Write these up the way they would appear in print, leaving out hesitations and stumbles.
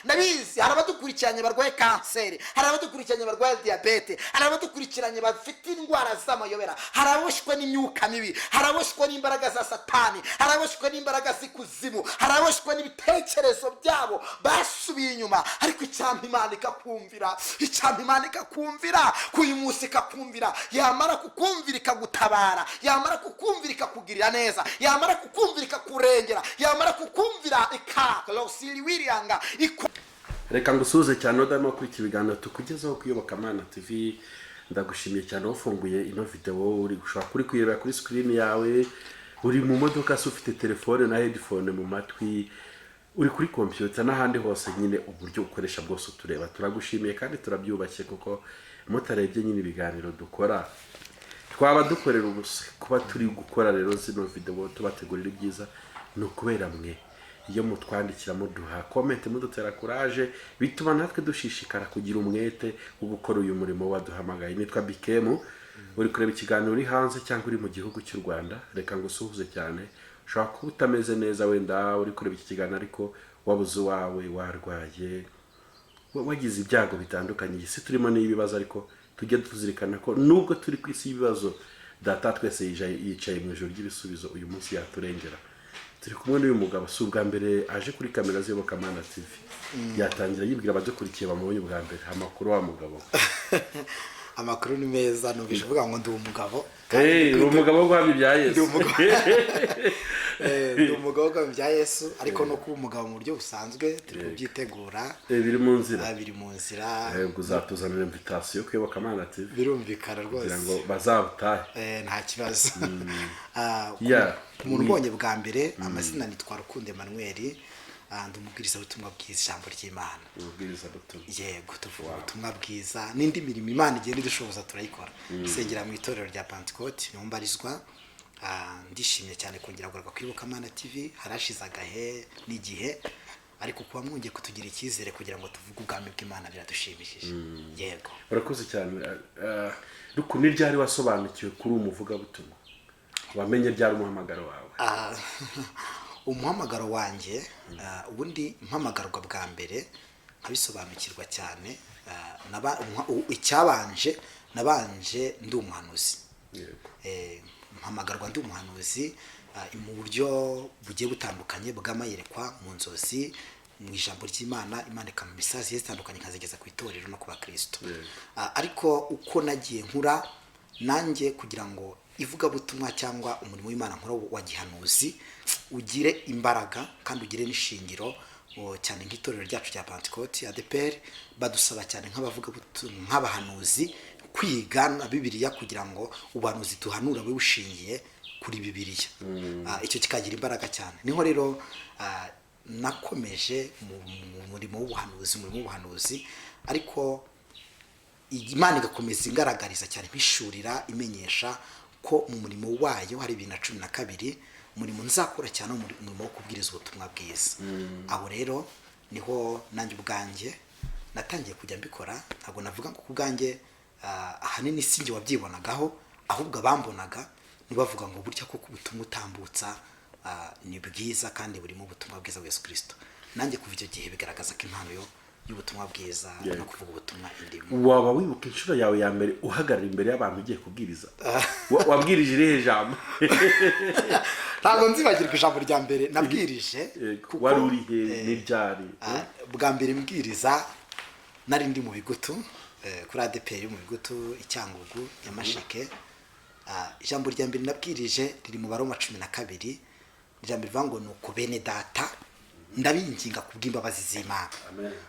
ndabizi hari abadukurikiranye barwaye kanseri, hari abadukurikiranye barwaye diyabete, hari abadukurikiranye bafite indwara z'amayobera, hari aboshwe n'imyuka mibi, hari aboshwe n'imbaraga za satani, hari aboshwe n'imbaraga z'ikuzimu, hari aboshwe n'ibitekerezo byabo basubiye inyuma. Ariko icyampa Imana ikakumvira, icyampa Imana ikakumvira, kuyu munsi ikakumvira, yamara kukumvira ikagutabara, yamara kukumvira ikakugirira neza, yamara kukumvira ikakurengera, yamara kukumvira ikarosiri wiriyanga. Reka ngusuze cyane udamo kuri iki biganiro tukugezaho kuyobokamana TV. Ndagushimiye cyane wafunguye ino video, uri gushaka kuri kuyireba kuri screen yawe, uri mu modoka se ufite telefone na headphone mu matwi, uri kuri computer n'ahandi hose nyine uburyo ukoresha bwose tureba. Turagushimiye kandi turabyubashye kuko mutarebye nyine ibiganiro dukora twaba dukorera ubusa. Kuba turi gukora rero zino video tubategurira ibyiza no kubera mwe. Iyo mutwandikira muduha comment mudutera courage, bituma natwe dushishikara kugira umwete wo gukora uyu murimo waduhamagaye. Nitwa Bikemu, uri kureba ikiganiro uri hanze cyangwa uri mu gihugu cy'u Rwanda. Reka ngusuhuze cyane. Ushobora kuba utameze neza wenda uri kureba iki kiganiro ariko wabuze wawe, warwaye, wagize ibyago bitandukanye. Isi turimo n'ibibazo ariko tujye tuzirikana ko nubwo turi ku isi y'ibibazo, data twese yicaye mu ijoro ry'ibisubizo. Uyu munsi yaturengera. Turi kumwe n'uyu mugabo, si ubwa mbere aje kuri kamera z'Iyobokamana TV. Yatangira yibwira abadukurikiye bamubonye ubwa mbere. Amakuru wa mugabo? Amakuru ni meza, numvise uvuga ngo ndi umugabo. Uri umugabo w'Ubwami bya Yesu. Ndi umugabo w'Ubwami bya Yesu, ariko no kuba umugabo mu buryo busanzwe turi kubyitegura. Biri mu nzira. Biri mu nzira. Ubwo uzatuzanira invitation yo kuyobokamana TV. Birumvikana rwose. Kugira ngo bazabutahe. Nta kibazo. Umuntu ubonye bwa mbere, amazina nitwa Rukundo Emmanuel. Ndi umubwiriza w'ubutumwa bwiza, ijambo ry'Imana. Umubwiriza butumwa. Yego, tuvuga ubutumwa bwiza n'indi mirimo Imana igenda idushoboza turayikora. Sengera mu itorero rya Pentecote niho mbarizwa. Ndishimye cyane kongera kugaruka ku Iyobokamana TV. Harashize agahe n'igihe, ariko kuba mwongeye kutugira icyizere kugira ngo tuvuge ubwami bw'Imana biradushimishije. Yego. Urakoze cyane. Rukundo, ni ryari wasobanukiwe kuri umuvuga butumwa? Wamenye ryari umuhamagaro wawe? Umuhamagaro wanjye, ubundi mpamagarwa bwa mbere nkabisobanukirwa cyane. Icyabanje nabanje ndi umuhanuzi. Mpamagarwa ndi umuhanuzi mu buryo bugiye butandukanye bw'amayerekwa, mu nzozi, mu ijambo ry'Imana. Imana ikama imisazi zitandukanye nkazigeza ku itorero no ku bakristo. Ariko uko nagiye nkura nanjye, kugira ngo ivugabutumwa cyangwa umurimo w'Imana nkora wa gihanuzi ugire imbaraga kandi ugire n'ishingiro, cyane nk'itorero ryacu rya Pentecote ADPR badusaba cyane nk'abavugabutumwa, nk'abahanuzi, kwiga na Bibiliya kugira ngo ubuhanuzi duhanura bube bushingiye kuri Bibiliya. Icyo kikagira imbaraga cyane. Niho rero nakomeje mu murimo w'ubuhanuzi, ariko Imana igakomeza ingaragariza cyane, mpishurira, imenyesha ko mu murimo wayo hari 2012 umurimo nzakora cyane, umurimo wo kubwiriza ubutumwa bwiza. Aho rero niho nanjye ubwanjye natangiye kujya mbikora. Ntabwo navuga ngo kubwanjye ahanini sinjye wabyibonagaho, ahubwo abambonaga nibavuga ngo burya ko ubutumwa utambutsa ni bwiza kandi burimo ubutumwa bwiza bwa Yesu Kristo. Nanjye kuva icyo gihe bigaragaza ko impano y'ubutumwa bwiza no kuvuga ubutumwa indimo. Waba wibuka inshuro yawe ya mbere uhagarara imbere y'abantu ugiye kubwiriza? Wabwirije irihe jambo? Ntabwo nzibagirwa ijambo rya mbere nabwirije. Wari urihe n'iryari? Bwa mbere mbwiriza nari ndi mu Bigutu, kuri ADPR mu Bigutu, Icyangugu, Nyamasheke. Ijambo rya mbere nabwirije riri mu Baroma 12. Ijambo rivuga ngo nuko bene data ndabinginga kubw'imbabazi z'Imana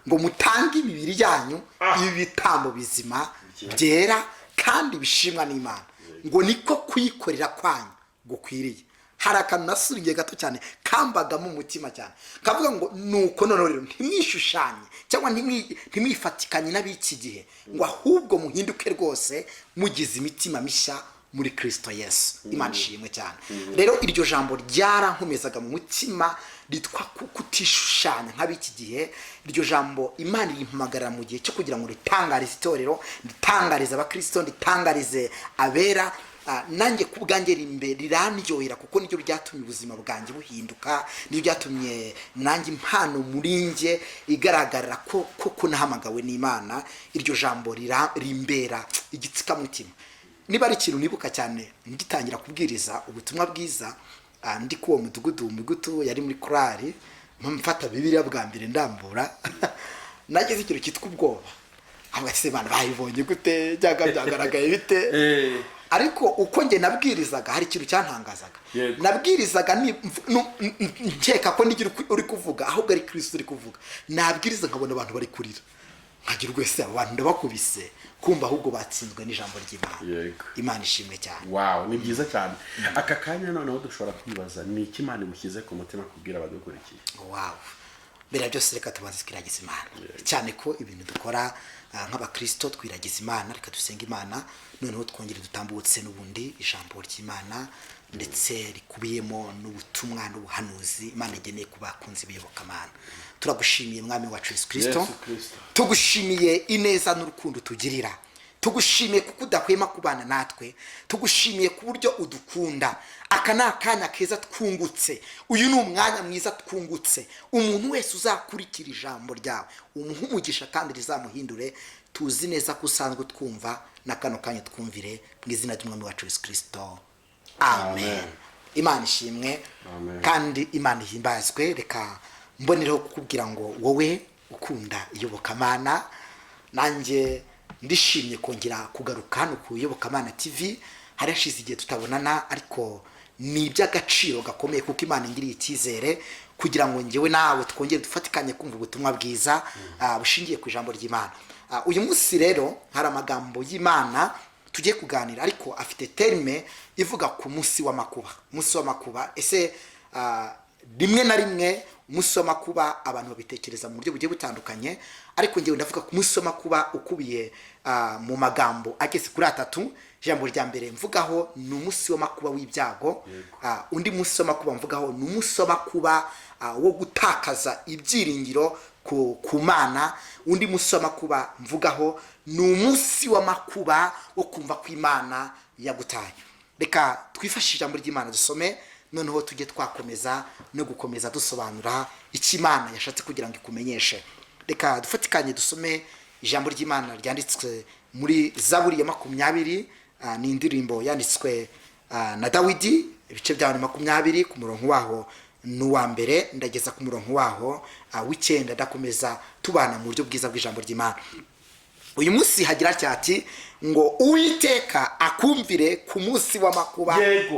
ngo mutange imibiri yanyu ibitambo bizima byera kandi bishimwa n'Imana, ngo niko kuyikorera kwanyu gukwiriye. Hari akantu nasuriye gato cyane kambagamo umutima cyane, kavuga ngo nuko none rero ntimwishushanye cyangwa ntimwifatikanye n'abiki gihe, ngo ahubwo muhinduke rwose mugize imitima mishya muri Kristo Yesu. Imana ishimwe cyane. Rero iryo jambo ryarankomezaga mu mutima, ritwa kutishushanya nk'abiki gihe. Iryo jambo Imana rimpamagarira mu gihe cyo kugira ngo ritangarize itorero, ritangarize abakristo, ritangarize abera, nanjye ku bwanjye rirandyohera kuko niryo ryatumye ubuzima bwanjye buhinduka, niryo ryatumye nanjye impano muri njye igaragarira ko nahamagawe n'Imana. Iryo jambo rimbera igitsikamutima. Niba ari ikintu nibuka cyane ngitangira kubwiriza ubutumwa bwiza, ndi ku uwo mudugudu yari muri korali, mfata Bibiliya bwa mbere ndambura nagize ikintu cyitwa ubwoba. Ahubwo se bana bayibonye gute, byagaragaye bite? Ariko uko nge nabwirizaga hari ikintu cyantangazaga. Nabwirizaga nkeka ko n'igira uri kuvuga ahubwo ari Kristo uri kuvuga. Nabwiriza nkabona abantu bari kurira, nkagira rwese abantu ndabakubise kumva ahubwo batsinzwe n'ijambo ry'Imana. Imana ishimwe cyane. Wow, ni byiza cyane. Aka kanya noneho dushobora kwibaza ni iki Imana imushyize ku mutima kubwira abadukurikiye. Wow, mbere byose reka tubanze twiragiza Imana cyane ko ibintu dukora nk'abakristo twiragiza Imana. Reka dusenga Imana noneho twongere dutambutse n'ubundi ijambo ry'Imana ndetse rikubiyemo n'ubutumwa n'ubuhanuzi Imana igeneye ku bakunzi b'iyobokamana. Turagushimiye mwami wacu Yesu Kristo, tugushimiye ineza n'urukundo tugirira, tugushimiye kuko udahwema kubana natwe, tugushimiye ku buryo udukunda. Aka ni akanya keza twungutse, uyu ni umwanya mwiza twungutse. Umuntu wese uzakurikira ijambo ryawe umuha umugisha kandi rizamuhindure. Tuzi neza ko usanzwe twumva na kano kanya twumvire mu izina ry'umwami wacu Yesu Kristo. Amen. Imana ishimwe kandi Imana ihimbazwe. Reka mbonereho kukubwira ngo wowe ukunda iyobokamana, nanjye ndishimye kongera kugaruka hano ku Iyobokamana TV. Hari hashize igihe tutabonana, ariko ni iby'agaciro gakomeye kuko Imana ingiriye icyizere kugira ngo njyewe nawe twongere dufatikanye kumva ubutumwa bwiza bushingiye ku ijambo ry'Imana. Uyu munsi rero hari amagambo y'Imana tugiye kuganira, ariko afite terme ivuga ku munsi w'amakuba. Umunsi w'amakuba, ese rimwe na rimwe umunsi w'amakuba abantu babitekereza mu buryo bugiye butandukanye, ariko ngewe ndavuga ku munsi w'amakuba ukubiye mu magambo ageze kuri 3. Ijambo rya mbere mvugaho ni umunsi w'amakuba w'ibyago. Undi munsi w'amakuba mvugaho ni umunsi w'amakuba wo gutakaza ibyiringiro ku Mana. Undi munsi w'amakuba mvugaho ni umunsi w'amakuba wo kumva ko Imana yagutaye. Reka twifashishe ijambo ry'Imana dusome, noneho tujye twakomeza no gukomeza dusobanura icyo Imana yashatse kugira ngo ikumenyeshe. Reka dufatikanye dusome ijambo ry'Imana ryanditswe muri Zaburi ya 20. Ni indirimbo yanditswe na Dawidi, ibice bya 20 ku murongo waho n'uwa mbere ndageza ku murongo waho w'icyenda. Ndakomeza tubana mu buryo bwiza bw'ijambo ry'Imana. Uyu munsi hagira cyati ngo Uwiteka akumvire ku munsi w'amakuba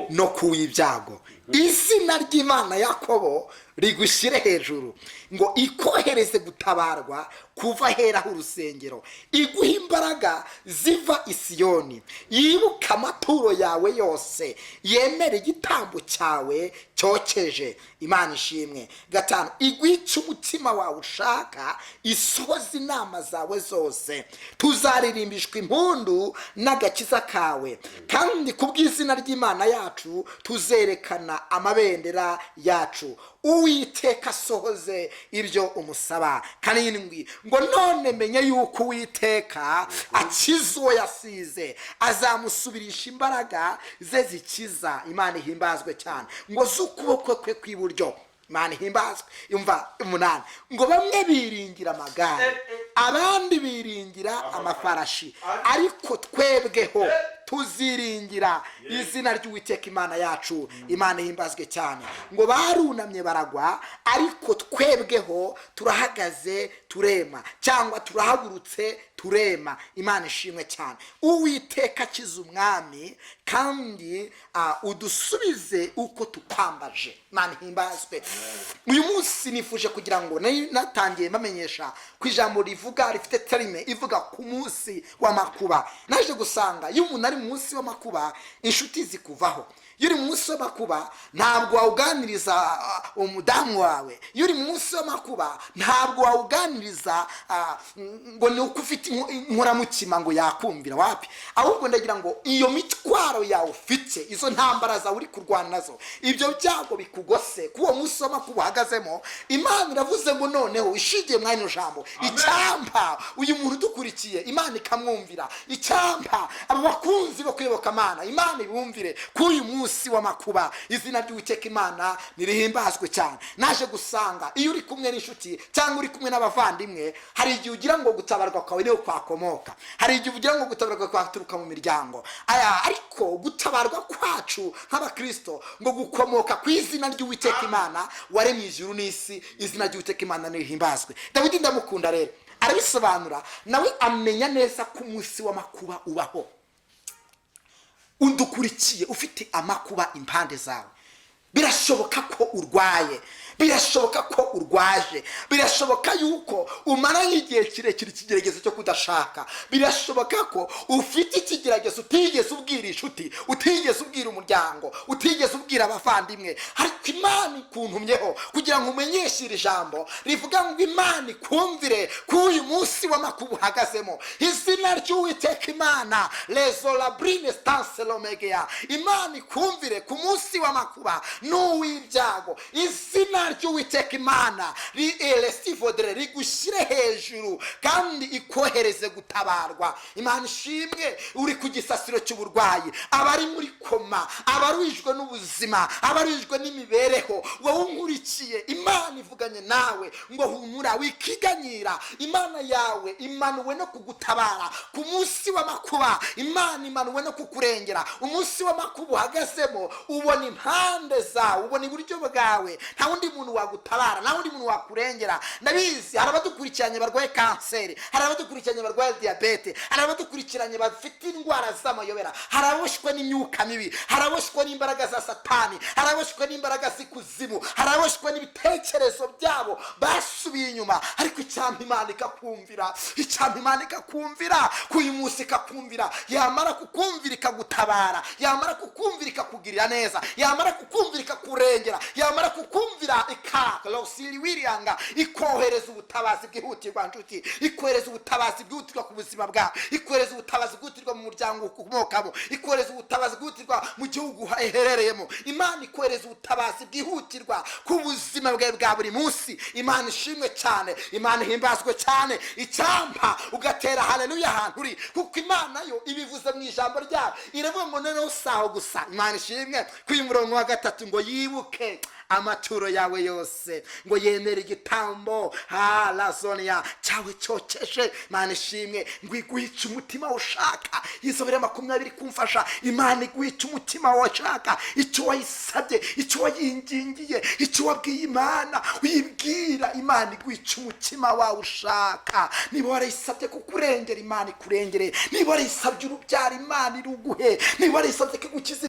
no ku w'ibyago. Izina ry'Imana Yakobo rigushire hejuru, ngo ikohereze gutabarwa kuva heraho urusengero, iguha imbaraga ziva i Siyoni, yibuka amaturo yawe yose, yemere igitambo cyawe cyokeje. Imana ishimwe. 5, igwica umutima wawe ushaka, isohoza inama zawe zose. Tuzaririmbishwa impundu n'agakiza kawe, kandi kubw'izina ry'Imana yacu tuzerekana amabendera yacu. Uwiteka asohoze ibyo umusaba. 7, ngo none menye yuko Uwiteka akiza uwo yasize, azamusubirisha imbaraga ze zikiza. Imana ihimbazwe cyane. Ngo z'ukuboko kwe kw'iburyo. Imana ihimbazwe. Yumva 8, ngo bamwe biringira amagare, abandi biringira amafarashi, ariko twebweho tuziringira izina ry'Uwiteka Imana yacu. Imana ihimbazwe cyane. Ngo barunamye baragwa, ariko twebweho turahagaze turema, cyangwa turahagurutse turema. Imana ishimwe cyane. Uwiteka akiza umwami, kandi udusubize uko tukwambaje. Imana ihimbazwe. Uyu munsi nifuje kugira ngo natangiye bamenyesha ku ijambo rivuga rifite terime ivuga ku munsi w'amakuba. Naje gusanga iyo umuntu ari mu munsi w'amakuba inshuti zikuvaho, iyo uri mu munsi w'amakuba ntabwo wawuganiriza umudamu wawe. iyo uri mu munsi w'amakuba ntabwo wawuganiriza ngo ni uko ufite inkoramutima ngo yakumvira, wapi. ahubwo ndagira ngo iyo mitwaro yawe ufite, izo ntambara zawe uri kurwana nazo, ibyo byago bikugose k'uwo munsi w'amakuba uhagazemo, Imana iravuze ngo noneho ishingiye mwanya jambo, icyampa uyu muntu udukurikiye Imana ikamwumvira, icyampa aba bakunzi bo kuyoboka Imana Imana ibumvire k'uyu munsi w'amakuba. izina ry'Uwiteka Imana nirihimbazwe cyane. naje gusanga iyo uri kumwe n'inshuti cyangwa uri kumwe n'abavandimwe, hari igihe ugira ngo gutabarwa kwawe niho kwakomoka, hari igihe ugira ngo gutabarwa kwaturuka mu miryango, ariko gutabarwa kwacu nk'abakristo ngo gukomoka ku izina ry'Uwiteka Imana waremye ijuru n'isi. izina ry'Uwiteka Imana nirihimbazwe. Dawidi ndamukunda rero, arabisobanura nawe amenya neza ko umunsi w'amakuba ubaho. undukurikiye ufite amakuba impande zawe, birashoboka ko urwaye, birashoboka ko urwaje, birashoboka yuko umara nk'igihe kirekire ikigeragezo cyo kudashaka, birashoboka ko ufite ikigeragezo utigeze ubwira inshuti, utigeze ubwira umuryango, utigeze ubwira abavandimwe, ariko Imana ikuntumyeho kugira ngo umenyeshe iri jambo rivuga ngo Imana ikumvire k'uyu munsi w'amakuba uhagazemo. izina ry'Uwiteka Imana rezolabrine stanse lomegea, Imana ikumvire ku munsi w'amakuba n'uw'ibyago. izina ry'Uwiteka Imana rielestivodre rigushyire hejuru kandi ikohereze gutabarwa. Imana ishimwe. uri ku gisasiro cy'uburwayi, abari muri koma, abaruhijwe n'ubuzima, abaruhijwe n'imibereho, wowe unkurikiye Imana ivuganye nawe ngo humura wikiganyira. Imana yawe imanuwe no kugutabara ku munsi w'amakuba, Imana imanuwe no kukurengera. umunsi w'amakuba uhagazemo ubona impande zawe, ubona iburyo bwawe, nta wundi muntu wagutabara, nta wundi muntu wakurengera. ndabizi hari abadukurikiranye barwaye kanseri, hari abadukurikiranye barwaye diyabete, hari abadukurikiranye bafite indwara z'amayobera, hari aboshywe n'imyuka mibi, hari aboshywe n'imbaraga za satani, hari aboshywe n'imbaraga z'ikuzimu, hari aboshywe n'ibitekerezo byabo basubiye inyuma. ariko icyampa Imana ikakumvira, icyampa Imana ikakumvira k'uyu munsi, ikakumvira, yamara kukumvira ikagutabara, yamara kukumvira ikakugirira neza, yamara kukumvira ikakurengera, yamara kukumvira ikarosiriwiriyanga, ikohereza ubutabazi bwihutirwa nshuti, ikohereza ubutabazi bwihutirwa ku buzima bwawe, ikohereza ubutabazi bwihutirwa mu muryango ukomokamo, ikohereza ubutabazi bwihutirwa mu gihugu uherereyemo. Imana ikohereza ubutabazi bwihutirwa ku buzima bwawe bwa buri munsi. Imana ishimwe cyane, Imana ihimbazwe cyane. icyampa ugatera haleluya ahantu uri, kuko Imana yo ibivuze mu ijambo ryayo, iravuga ngo noneho saho gusa. Imana ishimwe. k'uyu murongo wa 3 ngo yibuke amaturo yawe yose, ngo yemere igitambo lazonia cyawe cyokeje. Imana ishimwe. ngo iguhice umutima ushaka. Izobere 20 kumfasha. Imana iguhice umutima washaka, icyo wayisabye, icyo wayingingiye, icyo wabwiye Imana uyibwira. Imana iguhice umutima wawe ushaka. niba warayisabye kukurengera, Imana ikurengere. niba warayisabye urubyaro, Imana iruguhe. niba warayisabye kugukiza,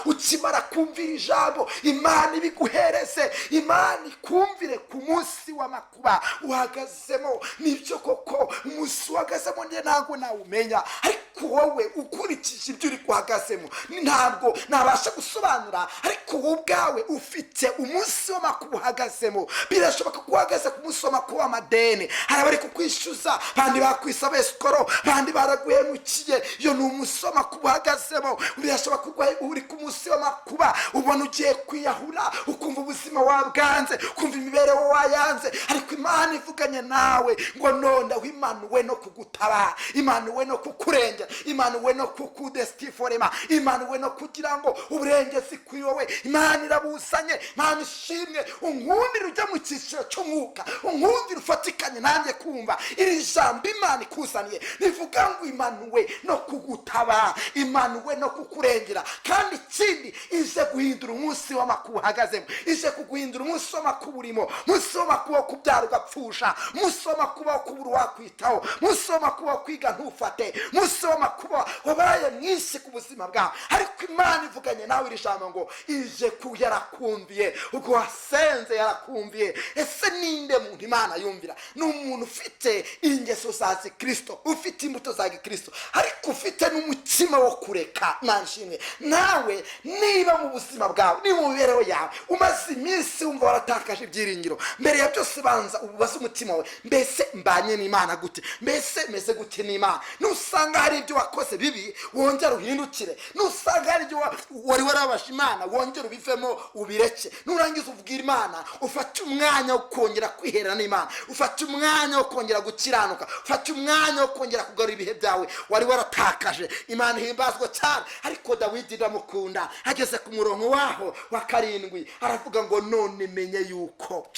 ukimara kumvira ijambo, Imana ibiguhereze. Imana ikumvire ku munsi w'amakuba uhagazemo. nibyo koko umunsi uhagazemo njye ntabwo nawumenya, ariko wowe ukurikije ibyo uri kuhagazemo ntabwo nabasha gusobanura, ariko wowe ubwawe ufite umunsi w'amakuba uhagazemo. birashoboka ko uhagaze ku munsi w'amakuba w'amadeni, hari abari kukwishyuza, bandi bakwisaba esikoro, bandi baraguhemukiye. iyo ni umunsi w'amakuba uhagazemo. birashoboka ko uri ku munsi w'amakuba ubona ugiye kwiyahura, ukumva ubuzima wabwanze, ukumva imibereho wayanze, ariko Imana ivuganye nawe ngo noneho imanuwe no kugutabara, imanuwe no kukurengera, imanuwe no kukudestiforema, imanuwe no kugira ngo uburengezi kuri wowe. Imana irabusanye. Imana ishimwe. unkundire ujya mu cyiciro cy'umwuka, unkundire ufatikanye nanjye kumva iri jambo Imana ikuzaniye rivuga ngo imanuwe no kugutabara, imanuwe no kukurengera. kandi ikindi ije guhindura umunsi w'amakuba uhagazemo, ije kuguhindura umunsi w'amakuba urimo, umunsi w'amakuba wo kubyara ugapfusha, umunsi w'amakuba wo kubura wakwitaho, umunsi w'amakuba wo kwiga ntufate, umunsi w'amakuba w'amakuba wabaye mwinshi ku buzima bwawe, ariko imana ivuganye nawe iri jambo ngo ije yarakumviye, ubwo wasenze yarakumviye. Ese ninde muntu imana yumvira? Ni umuntu ufite ingeso za Kristo, ufite imbuto za Kristo, ariko ufite n'umutima wo kureka. Nanshimwe nawe niba mu buzima bwawe, ni mu mibereho yawe umaze iminsi wumva waratakaje ibyiringiro, mbere ya byose banza ubaze umutima wawe, mbese mbanye n'Imana gute? Mbese meze gute n'Imana? Nusanga hari ibyo wakoze bibi, wongera uhindukire. Nusanga hari ibyo wari warabasha Imana, wongera ubivemo ubireke. Nurangiza ubwira Imana, ufate umwanya wo kongera kwiherana n'Imana, ufate umwanya wo kongera gukiranuka, ufate umwanya wo kongera kugarura ibihe byawe wari waratakaje. Imana himbazwa cyane. Ariko Dawidi ndamukunda, ageze ku murongo waho wa 7 aravuga ngo none menye yuko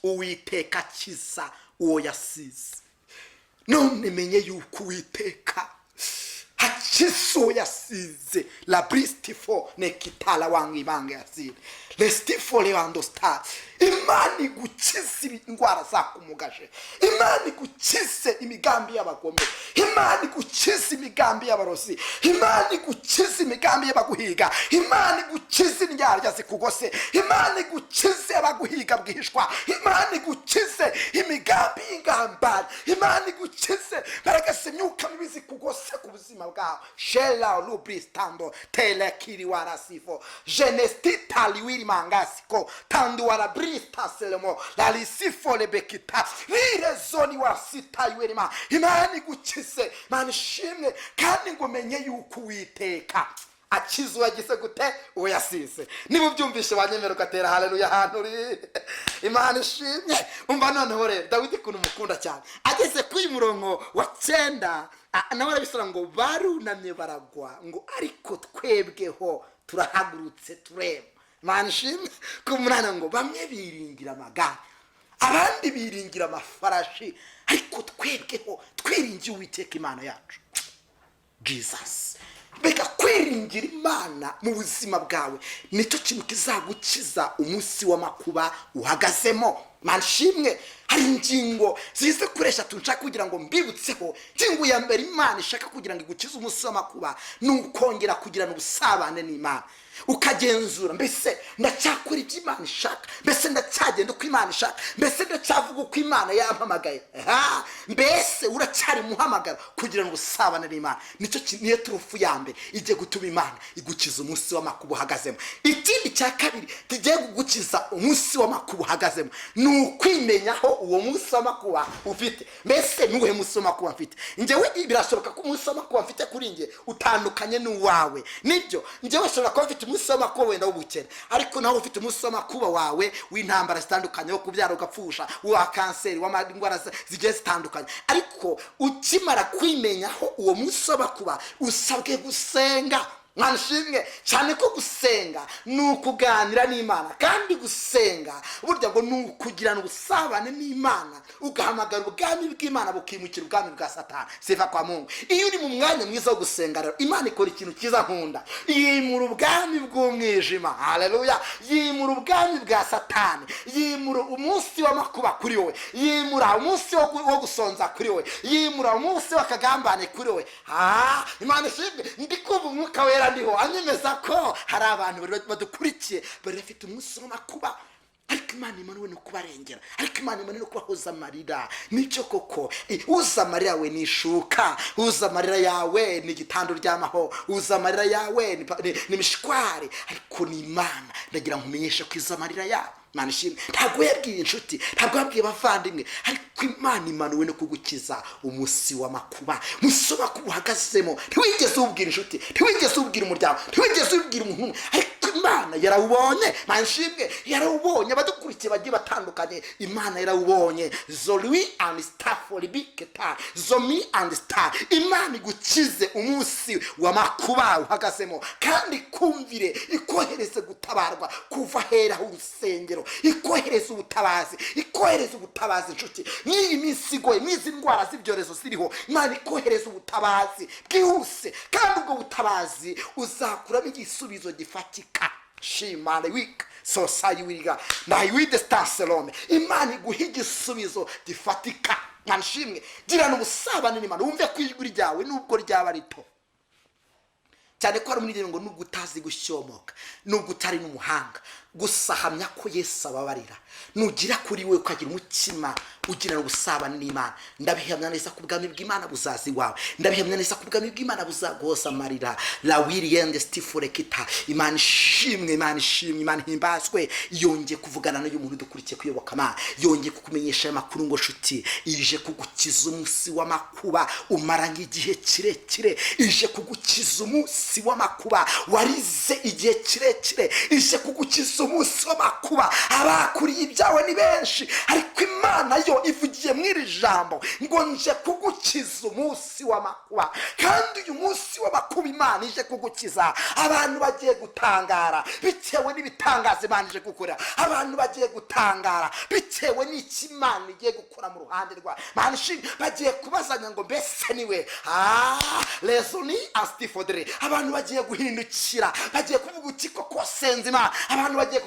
Uwiteka akiza uwo yasize. None menye yuko Uwiteka akiza uwo yasize. La bristifo ne kitala wangu ibanga yasize. Lestifo lewando star. Imana igukize indwara zakumugaje. Imana igukize imigambi y'abagome. Imana igukize imigambi y'abarozi. Imana igukize imigambi y'abaguhiga. Imana igukize indyarya zikugose. Imana igukize abaguhiga bwihishwa. Imana igukize imigambi y'ingambari. Imana igukize baragase imyuka mibi zikugose ku buzima bwawe. Shela lubristando telekiri warasifo. Genestita liwiri mangasiko tandu warabri taselemo la lisifo lebekita lirezoni wasita yuerima. Imana igukize, Imana ishimwe, kandi ngo menye yuko Uwiteka akiza uwagize gute uwo yasize. Niba ubyumvishe banyemera ugatera haleluya ahantu uri. Imana ishimwe. Umva noneho rero Dawidi kuntu mukunda cyane, ageze kuri murongo wa 9 nawe arabisura ngo barunamye baragwa ngo ariko twebweho turahagurutse tureba. Imana ishimwe. Ku munana ngo bamwe biringira amagare, abandi biringira amafarashi, ariko twebweho twiringiye Uwiteka Imana yacu. Jesus. Beka kwiringira Imana mu buzima bwawe nicyo kintu kizagukiza umunsi w'amakuba uhagazemo. Manshimwe. Hari ingingo zize kuresha tunshaka kugira ngo mbibutseho. Ingingo ya mbere Imana ishaka kugira ngo igukize umunsi w'amakuba n'ukongera kugirana ubusabane n'Imana, ukagenzura mbese ndacyakora ibyo Imana ishaka, mbese ndacyagenda uko Imana ishaka, mbese ndacyavuga uko Imana yampamagaye, mbese uracyari muhamagara kugira ngo usabane n'Imana. Nicyo niyo turufu ya mbere ije gutuma Imana igukiza umunsi w'amakuba uhagazemo. Ikindi cya kabiri kigiye kugukiza umunsi w'amakuba uhagazemo ni ukwimenyaho uwo munsi w'amakuba ufite. Mbese nuhe munsi w'amakuba mfite? Njyewe birashoboka ko umunsi w'amakuba mfite kuri nge utandukanye n'uwawe. Nibyo njyewe shobora kuba mfite umunsi w'amakuba wenda w'ubukene, ariko nawe ufite umunsi w'amakuba wawe w'intambara zitandukanye, wo kubyara ugapfusha, wa kanseri, w'indwara zigiye zitandukanye. Ariko ukimara kwimenyaho uwo munsi w'amakuba usabwe gusenga. Mwanshimwe cyane ko gusenga nukuganira n'Imana, kandi gusenga burya ngo nukugirana ubusabane n'Imana, ugahamagara ubwami bw'Imana bukimukira ubwami bwa Satani. Sifa kwa Mungu. Iyo uri mu mwanya mwiza wo gusenga rero Imana ikora ikintu kiza nkunda, yimura ubwami bw'umwijima. Haleluya. Yimura ubwami bwa Satani, yimura umunsi w'amakuba kuri wowe, yimura umunsi wo gusonza kuri wowe, yimura umunsi w'akagambane kuri wowe. Imana ishimwe. Ndikuva umwuka wera ndiho anyemeza ko hari abantu badukurikiye bari bafite umunsi w'amakuba, ariko Imana imanuwe no kubarengera, ariko Imana imanuwe no kubahoza amarira. Nicyo koko uza amarira yawe nishuka, uza amarira yawe ni igitando ry'amaho, uza amarira yawe ni mishwari, ariko ni Imana ndagira nkumenyeshe ko iza amarira yawe. Imana ishimwe. Ntabwo yabwiye inshuti, ntabwo yabwiye abavandimwe, ariko Imana imanuwe no kugukiza umunsi w'amakuba. Musoma kubuhagazemo, ntiwigeze ubwira inshuti, ntiwigeze ubwira umuryango, ntiwigeze ubwira umuntu, ariko Imana yarawubonye. Imana ishimwe. Yarawubonye. Abadukurikiye bagiye batandukanye Imana yarawubonye. Zolui and star for biketa, zomi and star. Imana igukize umunsi w'amakuba uhagazemo, kandi kumvire ikohereze gutabarwa kuva hera urusengero, ikohereza ubutabazi, ikohereza ubutabazi inshuti. N'iyi minsi igoye, n'izi ndwara z'ibyorezo ziriho, Imana ikohereza ubutabazi bwihuse, kandi ubwo butabazi uzakuramo igisubizo gifatika. Shimane week so sayi wiga na wide staselome. Imana iguha igisubizo gifatika nshimwe girana ubusabane n'Imana wumve ko ijwi ryawe nubwo ryaba rito cyane ko hari umuririmbyi ngo nubwo utazi gushyomoka nubwo utari n'umuhanga gusa hamya ko Yesu ababarira nugira kuri we ukagira umutima ugirana ubusabane n'Imana ndabihamya neza ku bwami bw'Imana buzazi wawe ndabihamya neza ku bwami bw'Imana buzagoza amarira la William Stifure kita Imana ishimwe Imana himbazwe yongeye kuvugana n'uyu muntu dukurikiye kuyoboka Imana yongeye kukumenyesha amakuru ngo shuti ije kugukiza umunsi w'amakuba umaranye igihe kirekire ije kugukiza umunsi w'amakuba warize igihe kirekire ije kugukiza umunsi w'amakuba abakuriye ibyawe ni benshi ariko Imana yo ivugiye mw'iri jambo ngo nje kugukiza umunsi w'amakuba kandi uyu munsi w'amakuba Imana ije kugukiza abantu bagiye gutangara bitewe n'ibitangaza Imana ije gukora abantu bagiye gutangara bitewe n'iki Imana igiye gukora mu ruhande rwa Imana bagiye kubazanya ngo mbese niwe lesoni astifodre abantu bagiye guhindukira bagiye kuvuga uti koko senze Imana abantu bagiye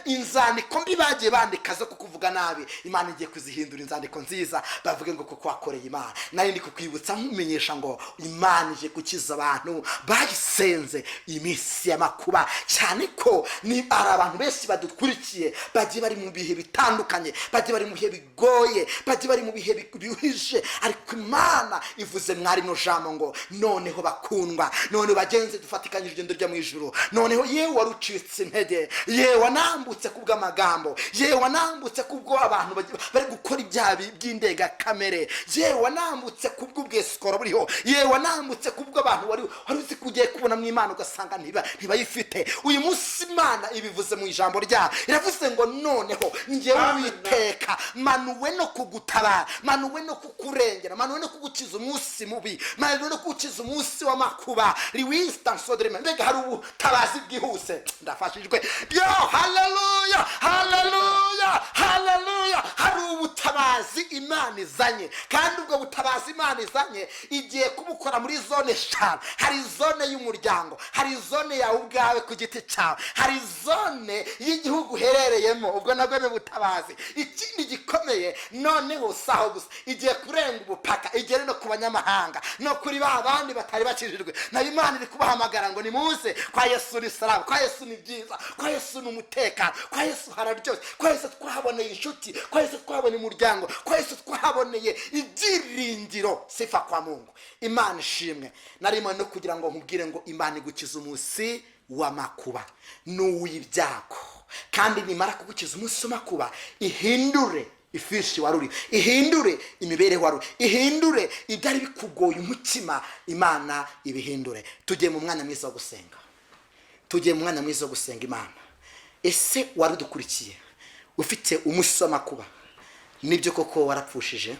inzandiko mbi bagiye bandika zo kukuvuga nabi Imana igiye kuzihindura inzandiko nziza bavuge ngo kuko wakoreye Imana nari ndi kukwibutsa nkumenyesha ngo Imana ije gukiza abantu bayisenze iminsi y'amakuba cyane ko ni ari abantu benshi badukurikiye bagiye bari mu bihe bitandukanye bagiye bari mu bihe bigoye bagiye bari mu bihe biruhije ariko Imana ivuze mwari no jambo ngo noneho bakundwa none bagenze dufatikanye urugendo rya mu ijuru noneho yewe warucitse intege yewe wanambutse kubw'amagambo yewe wanambutse kubwo abantu bari gukora ibyaha by'indega kamere yewe wanambutse kubw'ubwesikoro buriho yewe wanambutse kubwo abantu wari uzi kugiye kubona mu Imana ugasanga ntibayifite uyu munsi Imana ibivuze mu ijambo rya iravuze ngo noneho ngewe Uwiteka manuwe no kugutabara manuwe no kukurengera manuwe no kugukiza umunsi mubi manuwe no kugukiza umunsi w'amakuba Winston Sodrema mbega hari ubutabazi bwihuse ndafashijwe yo haleluya haleluya haleluya hari ubutabazi Imana izanye kandi ubwo butabazi Imana izanye igiye kubukora muri zone 5 hari zone y'umuryango hari zone yawe ubwawe ku giti cyawe hari zone y'igihugu herereyemo ubwo nabwo ni butabazi ikindi gikomeye noneho saho gusa igiye kurenga ubupaka igere no ku banyamahanga no kuri ba bandi batari bakijijwe na Imana iri kubahamagara ngo nimuze kwa Yesu ni salama kwa Yesu ni byiza kwa Yesu ni umutekano kwa Yesu hararyoshye kwa Yesu twahaboneye inshuti kwa Yesu twahaboneye umuryango kwa Yesu twahaboneye ibyiringiro sifa kwa Mungu Imana ishimwe narimo no kugira ngo nkubwire ngo Imana igukiza umunsi w'amakuba n'uw'ibyago kandi nimara kugukiza umunsi w'amakuba ihindure ifishi waruri ihindure imibereho waruri ihindure ibyari bikugoye umutima Imana ibihindure tujye mu mwanya mwiza wo gusenga tujye mu mwanya mwiza wo gusenga Imana ese warudukurikiye ufite umunsi w'amakuba nibyo koko warapfushije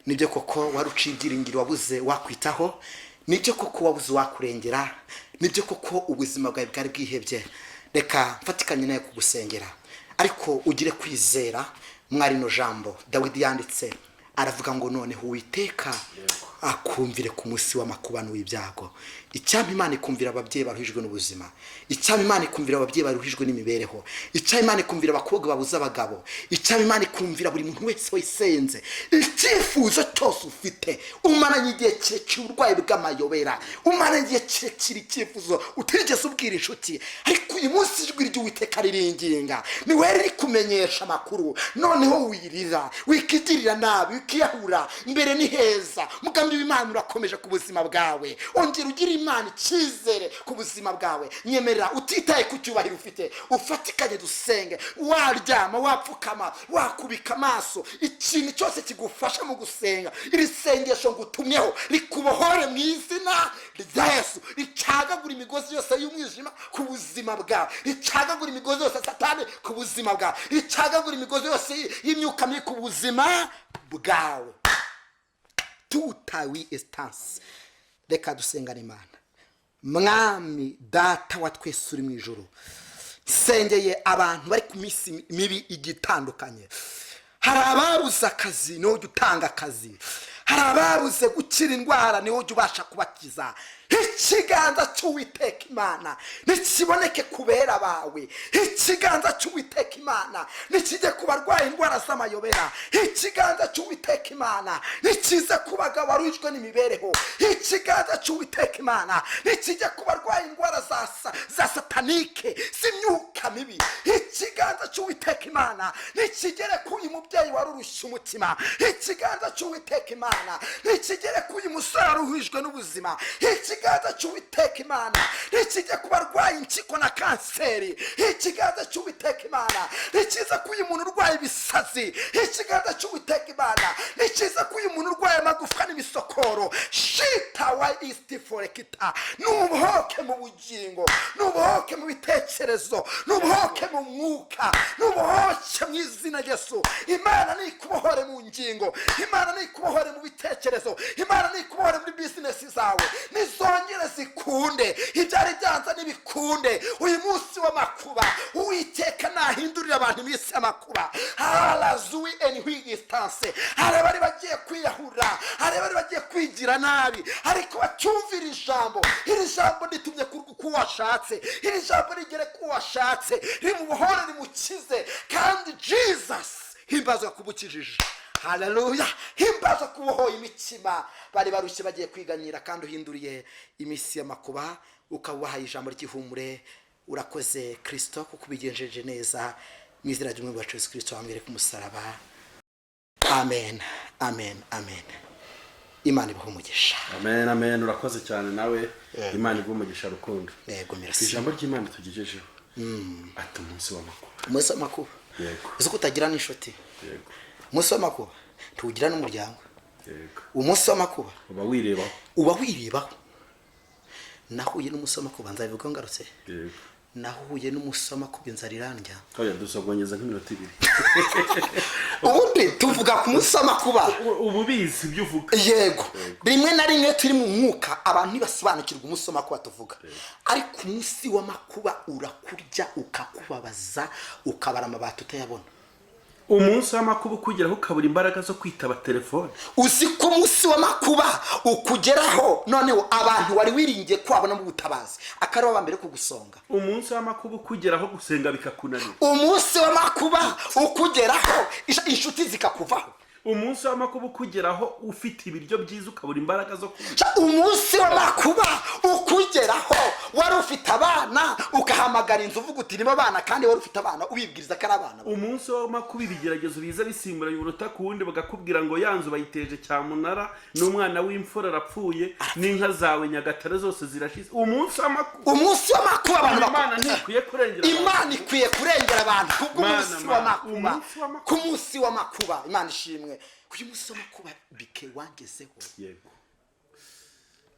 nibyo koko waruciye ibyiringiro wabuze wakwitaho nibyo koko wabuze wakurengera nibyo koko ubuzima bwawe bwari bwihebye reka mfatikanye nawe kugusengera ariko ugire kwizera mwari no jambo Dawidi yanditse aravuga ngo noneho Uwiteka akumvire ku munsi w'amakuba n'ibyago icyampa Imana ikumvira ababyeyi baruhijwe n'ubuzima icyampa Imana ikumvira ababyeyi baruhijwe n'imibereho icyampa Imana ikumvira abakobwa babuze abagabo icyampa Imana ikumvira buri muntu wese wayisenze icyifuzo cyose ufite umaranye igihe kirekire uburwayi bw'amayobera umaranye igihe kirekire icyifuzo utigeze ubwira inshuti ariko uyu munsi ijwi ry'Uwiteka riringinga ni we riri kumenyesha amakuru noneho wirira wikigirira nabi wikiyahura mbere ni heza mugambi w'Imana urakomeje ku buzima bwawe ongera ugira Imana icyizere ku buzima bwawe nyemerera utitaye ku cyubahiro ufite ufatikanye dusenge waryama wapfukama wakubika amaso ikintu cyose kigufasha mu gusenga iri sengesho ngutumyeho rikubohore mu izina rya Yesu ricagagura imigozi yose y'umwijima ku buzima bwawe ricagagura imigozi yose Satani ku buzima bwawe ricagagura imigozi yose y'imyuka mibi ku buzima bwawe tutawi estance reka dusengane Imana mwami data wa twese uri mu ijuru sengeye abantu bari ku minsi mibi igitandukanye hari ababuze akazi niho ujya utanga akazi hari ababuze gukira indwara niho ujya ubasha kubakiza ikiganza cy'Uwiteka Imana nikiboneke kubera bawe, ikiganza cy'Uwiteka Imana nikijye ku barwaye indwara z'amayobera, ikiganza cy'Uwiteka Imana nikize ku bagabo baruhijwe n'imibereho, ikiganza cy'Uwiteka Imana nikijye ku barwaye indwara za satanike z'imyuka mibi, ikiganza cy'Uwiteka Imana nikigere ku uyu mubyeyi warurushye umutima, ikiganza cy'Uwiteka Imana nikigere ku uyu musore waruhijwe n'ubuzima, ikiganza cy'Uwiteka Imana nikijye ku barwaye impyiko na kanseri, ikiganza cy'Uwiteka Imana nikize ku uyu muntu urwaye ibisazi, ikiganza cy'Uwiteka Imana nikize ku uyu muntu urwaye amagufwa n'imisokoro. Shita wa istiforekita, nubuhoke mu bugingo, nubuhoke mu bitekerezo, nubuhoke mu mwuka, nubuhoke mu izina Yesu. Imana nikubohore mu ngingo, Imana nikubohore mu bitekerezo, Imana nikubohore muri business zawe, nizongere zikunde ibyari byanza nibikunde. Uyu munsi w'amakuba Uwiteka nahindurira abantu iminsi y'amakuba. Harazui enhigistance, hari bari bagiye kwiyahura, hari bari bagiye kwigira nabi, ariko bacyumvira ijambo. Iri jambo ritumye ku washatse, iri jambo rigere ku washatse, rimubohore rimukize. Kandi Jesus himbazwa kubukijije. Haleluya, himbazwa kubohoye imitima bari barushye bagiye kwiganyira, kandi uhinduriye iminsi y'amakuba ukabaha ijambo ry'ihumure. Urakoze Kristo kuko ubigenjeje neza, mu izina ry'umwami wacu Yesu Kristo wambere ku musaraba. Amen, amen, amen. Imana ibahe umugisha. Amen, amen. Urakoze cyane nawe. Imana ibahe umugisha rukundo. Yego, merci. Ijambo ry'Imana tugejejeho ati umunsi w'amakuba. Umunsi w'amakuba. Yego. Uzi ko utagira n'inshuti. Yego. Umunsi w'amakuba tuwugira n'umuryango. Yego. Umunsi w'amakuba uba wirebaho. Nahuye n'umunsi w'amakuba nzabivuga ngarutse. Yego. Nahuye n'umunsi w'amakuba inzarirandya. Oya dusogonyeza nk'iminota 2. Ubundi tuvuga ku munsi w'amakuba. Ububizi ibyo uvuga. Yego. Rimwe na rimwe turi mu mwuka abantu ntibasobanukirwa umunsi w'amakuba tuvuga. Ariko umunsi w'amakuba urakurya ukakubabaza ukabara amabati utayabona. Umunsi w'amakuba ukugeraho ukabura imbaraga zo kwitaba telefone. Uzi ko umunsi w'amakuba ukugeraho noneho abantu wari wiringiye kwabona mu butabazi akari wabambere kugusonga. Umunsi w'amakuba ukugeraho gusenga bikakunanira. Umunsi w'amakuba ukugeraho inshuti zikakuvaho. Umunsi w'amakuba ukugeraho ufite ibiryo byiza ukabura imbaraga zo kurya. Umunsi w'amakuba ukugeraho wari ufite abana ukahamagara inzu uvuga uti niba abana kandi wari ufite abana ubibwiriza ko ari abana. Umunsi w'amakuba ibigeragezo biza bisimbura umunota ku wundi bagakubwira ngo yanzu bayiteje cyamunara n'umwana w'imfura arapfuye n'inka zawe Nyagatare zose zirashize. Umunsi w'amakuba. Umunsi w'amakuba abantu Imana ntikwiye kurengera. Imana ikwiye kurengera abantu kubw'umunsi w'amakuba. Ku munsi w'amakuba Imana ishimwe. Uyu munsi w'amakuba bike wangezeho. Yego.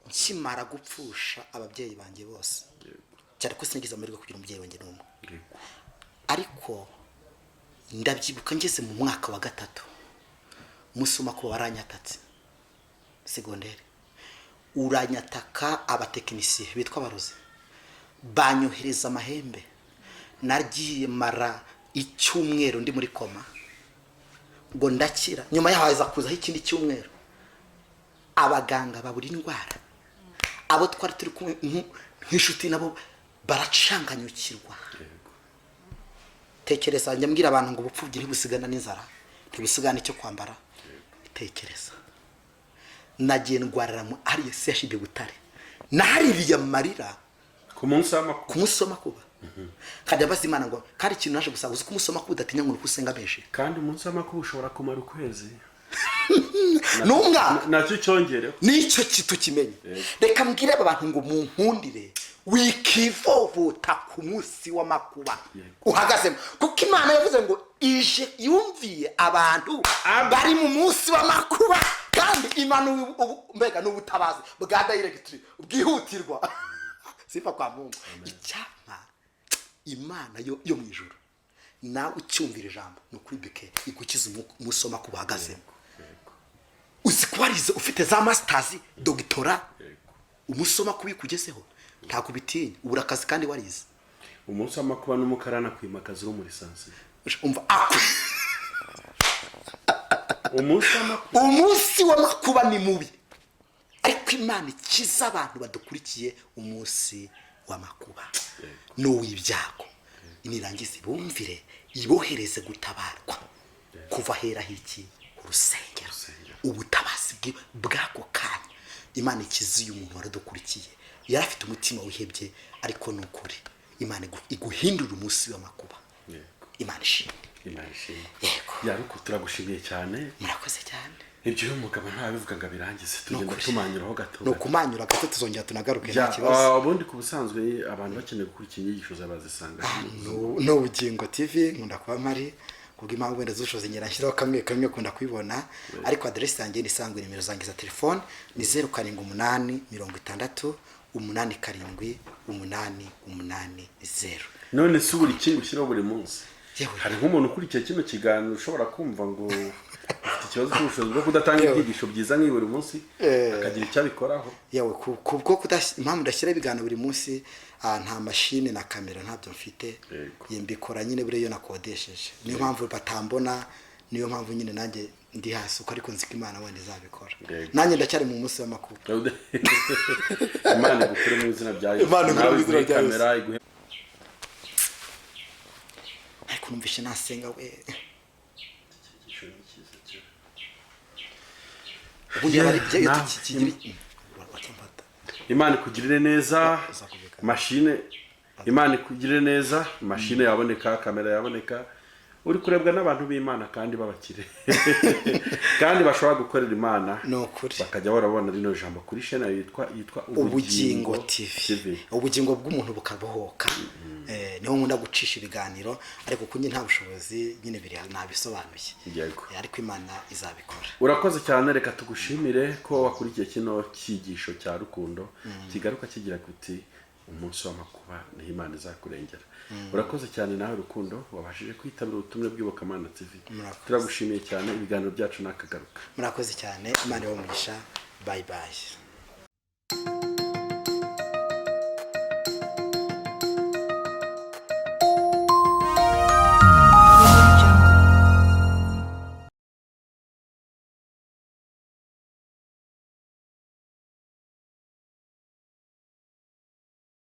Nkimara gupfusha ababyeyi banjye bose. Cyane ko sinigize amahirwe kugira umubyeyi wanjye n'umwe. Ariko ndabyibuka ngeze mu mwaka wa 3. Umunsi w'amakuba waranyatatse. Segondere. Uranyataka abatekinisiye bitwa abarozi. Banyohereza amahembe. Nagiye mara icyumweru ndi muri koma. Ngo ndakira nyuma yaho haza kuzaho ikindi cyumweru abaganga babura indwara, abo twari turi kumwe nk'inshuti nabo baracanganyukirwa. Tekereza njya mbwira abantu ngo ubupfubyi ntibusigana n'inzara ntibusigana icyo kwambara. Tekereza nagiye ndwarira mu ari CHB Butare nahaririye amarira ku munsi w'amakuba. Kandi abazimana ngo kari ikintu naje gusaba uzi ko umusoma ko udatinya ngo usenga benshi. Kandi umunsi w'amakuba ushobora kumara ukwezi. Numwa nacyo cyongereho. Nicyo kitukimenye. Reka mbwire abantu ngo munkundire wikivovota ku munsi w'amakuba uhagazemo, kuko Imana yavuze ngo ije yumviye abantu bari mu munsi w'amakuba. Kandi Imana mbega n'ubutabazi bwa directory bwihutirwa sifa kwa Mungu. Icyama Imana yo mu ijuru nawe ucyumvira ijambo no kwibike igukiza umusoma kubahagaze. Uzi kwarize ufite za masters doctora umusoma kubikugezeho nta kubitinya ubura akazi kandi warize. Umunsi w'amakuba n'umukarana kwimakaza uri muri sansi. Umva umunsi w'amakuba ni mubi. ariko imana ikiza abantu badukurikiye umunsi w'amakuba n'uw'ibyago nirangiza ibumvire ibohereze gutabarwa kuva hera hiki urusengero ubutabazi bw'ako kanya imana ikiza uyu muntu waradukurikiye yari afite umutima wihebye ariko ni ukuri imana iguhindura umunsi w'amakuba imana ishimwe yaruko turagushimiye cyane murakoze cyane ibyo uyu mugabo ntabivuga ngo birangize tugenda tumanyuraho gato no kumanyura gato tuzongera tunagaruke nta kibazo ubundi ku busanzwe abantu bakeneye gukurikira inyigisho zabazisanga no Bugingo TV nkunda kuba mari kubw'impamvu wenda z'ubushobozi ngera nshyiraho kamwe kunda kwibona ariko adresse yanjye ni sangwe nimero zanjye za telefone ni 078 60 87 none se buri kintu ushyiraho buri munsi hari nk'umuntu ukurikiye kino kiganiro ushobora kumva ngo ufite ikibazo cy'ubushobozi bwo kudatanga ibyigisho byiza nk'ibi buri munsi akagira icyo abikoraho yewe kubwo impamvu ndashyira ibiganiro buri munsi nta mashine na kamera ntabyo mfite mbikora nyine buriya iyo nakodesheje niyo mpamvu batambona niyo mpamvu nyine nanjye ndi hasi uko ariko nziko imana wenda izabikora nanjye ndacyari mu munsi w'amakuba imana igukure mu izina rya Yesu imana igukure mu izina rya Yesu ariko numvishe nasenga we imana ikugirire neza mashine yaboneka kamera yaboneka uri kurebwa n'abantu b'Imana kandi babakire kandi bashobora gukorera Imana bakajya barabona rino jambo kuri channel yitwa Ubugingo TV ubugingo bw'umuntu bukabohoka niho nkunda gucisha ibiganiro ariko kunye nta bushobozi nyine biri nabisobanuye ariko Imana izabikora urakoze cyane reka tugushimire ko wakurikiye kino cyigisho cya rukundo kigaruka kigira kuti umunsi w'amakuba ni Imana izakurengera urakoze cyane nawe rukundo wabashije kwitabira ubutumwa bw'iyobokamana TV turagushimiye cyane ibiganiro byacu nakagaruka murakoze cyane Imana y'umugisha bye bye